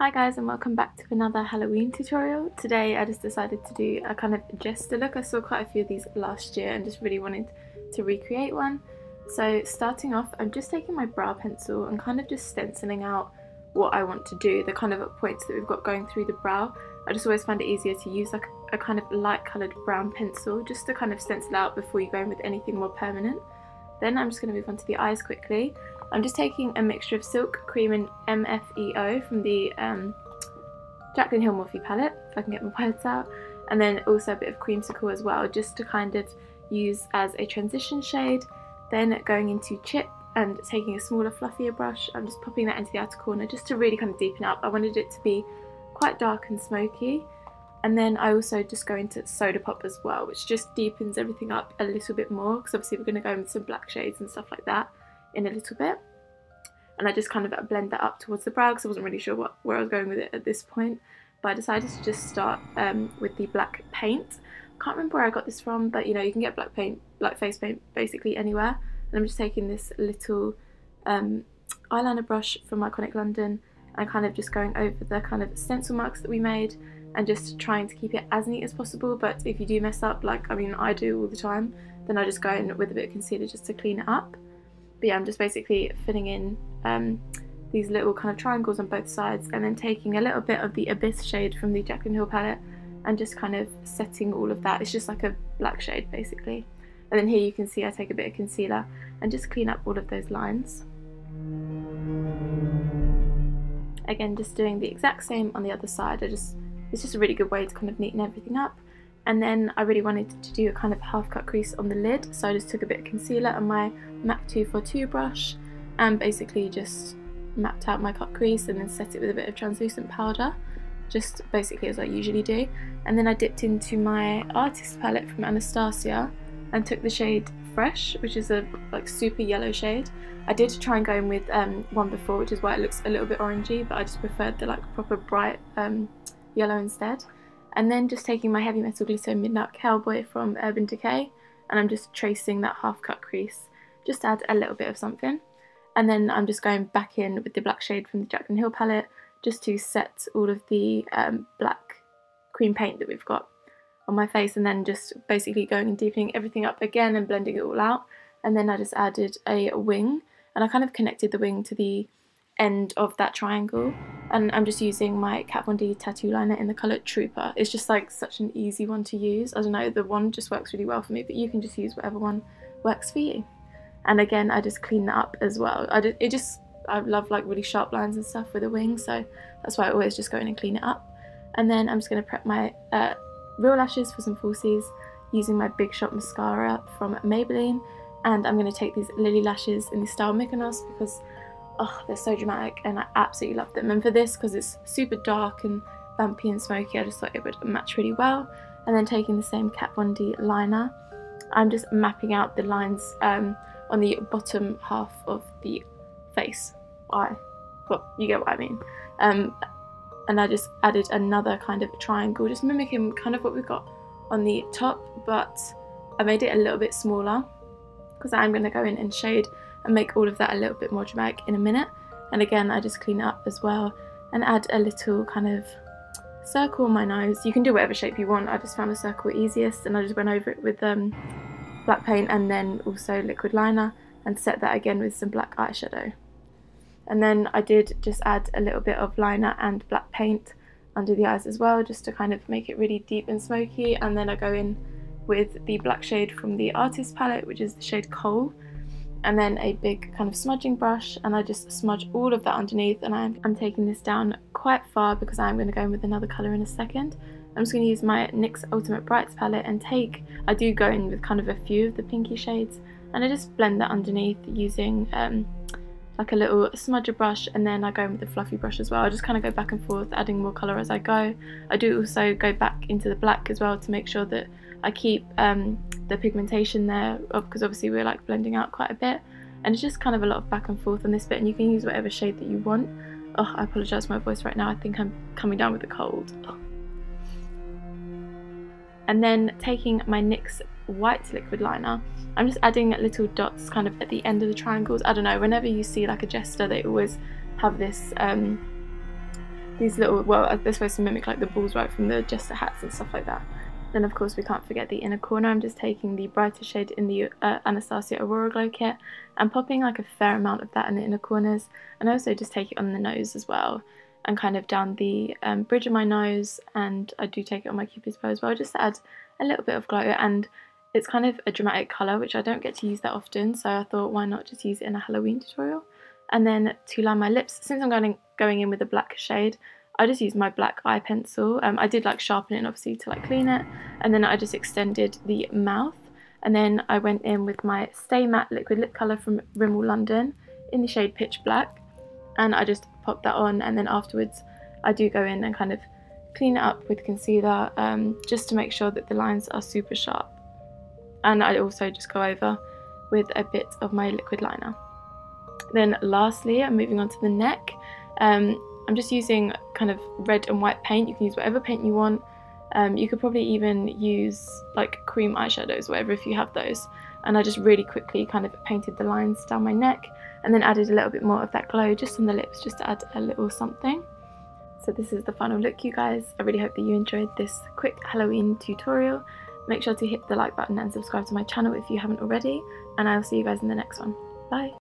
Hi guys, and welcome back to another Halloween tutorial. Today I just decided to do a kind of Jester look. I saw quite a few of these last year and just really wanted to recreate one. So starting off, I'm just taking my brow pencil and kind of just stenciling out what I want to do, the kind of points that we've got going through the brow. I just always find it easier to use like a kind of light coloured brown pencil just to kind of stencil out before you go in with anything more permanent. Then I'm just going to move on to the eyes quickly. I'm just taking a mixture of Silk, Cream and MFEO from the Jaclyn Hill Morphe palette, if I can get my words out, and then also a bit of Creamsicle as well, just to kind of use as a transition shade. Then going into Chip and taking a smaller, fluffier brush, I'm just popping that into the outer corner just to really kind of deepen up. I wanted it to be quite dark and smoky. And then I also just go into Soda Pop as well, which just deepens everything up a little bit more, because obviously we're going to go in with some black shades and stuff like that in a little bit. And I just kind of blend that up towards the brow because I wasn't really sure where I was going with it at this point. But I decided to just start with the black paint. Can't remember where I got this from, but you know, you can get black paint, black face paint basically anywhere. And I'm just taking this little eyeliner brush from Iconic London and kind of just going over the kind of stencil marks that we made and just trying to keep it as neat as possible. But if you do mess up, like I mean I do all the time, then I just go in with a bit of concealer just to clean it up. But yeah, I'm just basically filling in these little kind of triangles on both sides and then taking a little bit of the Abyss shade from the Jaclyn Hill palette and just kind of setting all of that. It's just like a black shade basically. And then here you can see I take a bit of concealer and just clean up all of those lines. Again, just doing the exact same on the other side. It's just a really good way to kind of neaten everything up. And then I really wanted to do a kind of half cut crease on the lid, so I just took a bit of concealer and my MAC 242 brush and basically just mapped out my cut crease and then set it with a bit of translucent powder, just basically as I usually do. And then I dipped into my artist palette from Anastasia and took the shade Fresh, which is a like super yellow shade. I did try and go in with one before, which is why it looks a little bit orangey, but I just preferred the like proper bright yellow instead. And then just taking my Heavy Metal Glitter Midnight Cowboy from Urban Decay, and I'm just tracing that half cut crease, just to add a little bit of something. And then I'm just going back in with the black shade from the Jaclyn Hill palette, just to set all of the black cream paint that we've got on my face, and then just basically going and deepening everything up again and blending it all out. And then I just added a wing, and I kind of connected the wing to the end of that triangle, and I'm just using my Kat Von D tattoo liner in the colour Trooper. It's just like such an easy one to use. I don't know, the one just works really well for me, but you can just use whatever one works for you. And again, I just clean that up as well. I love like really sharp lines and stuff with a wing, so that's why I always just go in and clean it up. And then I'm just going to prep my real lashes for some falsies using my Big Shot mascara from Maybelline, and I'm going to take these Lilly lashes in the style Mykonos because oh, they're so dramatic and I absolutely love them. And for this, because it's super dark and bumpy and smoky, I just thought it would match really well. And then taking the same Kat Von D liner, I'm just mapping out the lines on the bottom half of the face. Well, you get what I mean. And I just added another kind of triangle, just mimicking kind of what we've got on the top, but I made it a little bit smaller because I'm going to go in and shade and make all of that a little bit more dramatic in a minute. And again, I just clean it up as well and add a little kind of circle on my nose. You can do whatever shape you want. I just found a circle easiest, and I just went over it with black paint and then also liquid liner and set that again with some black eyeshadow. And then I did just add a little bit of liner and black paint under the eyes as well, just to kind of make it really deep and smoky. And then I go in with the black shade from the artist palette, which is the shade Coal, and then a big kind of smudging brush, and I just smudge all of that underneath. And I'm taking this down quite far because I'm going to go in with another colour in a second. I'm just going to use my NYX Ultimate Brights palette and I do go in with kind of a few of the pinky shades, and I just blend that underneath using like a little smudger brush, and then I go in with the fluffy brush as well. I just kind of go back and forth, adding more colour as I go. I do also go back into the black as well to make sure that I keep the pigmentation there, because obviously we're like blending out quite a bit, and it's just kind of a lot of back and forth on this bit, and you can use whatever shade that you want. Oh, I apologise for my voice right now, I think I'm coming down with a cold. Oh. And then taking my NYX white liquid liner, I'm just adding little dots kind of at the end of the triangles. I don't know, whenever you see like a Jester, they always have this these little, well, they're supposed to mimic like the balls right from the Jester hats and stuff like that. Then of course we can't forget the inner corner. I'm just taking the brighter shade in the Anastasia Aurora Glow Kit and popping like a fair amount of that in the inner corners, and also just take it on the nose as well and kind of down the bridge of my nose, and I do take it on my cupid's bow as well, just to add a little bit of glow. And it's kind of a dramatic colour which I don't get to use that often, so I thought why not just use it in a Halloween tutorial. And then to line my lips, since I'm going in with a black shade, I just used my black eye pencil. I did like sharpen it obviously to like clean it, and then I just extended the mouth, and then I went in with my Stay Matte liquid lip colour from Rimmel London in the shade Pitch Black, and I just popped that on, and then afterwards I do go in and kind of clean it up with concealer, just to make sure that the lines are super sharp, and I also just go over with a bit of my liquid liner. Then lastly, I'm moving on to the neck. I'm just using kind of red and white paint. You can use whatever paint you want. You could probably even use like cream eyeshadows or whatever if you have those. And I just really quickly kind of painted the lines down my neck, and then added a little bit more of that glow just on the lips, just to add a little something. So this is the final look, you guys. I really hope that you enjoyed this quick Halloween tutorial. Make sure to hit the like button and subscribe to my channel if you haven't already, and I'll see you guys in the next one. Bye!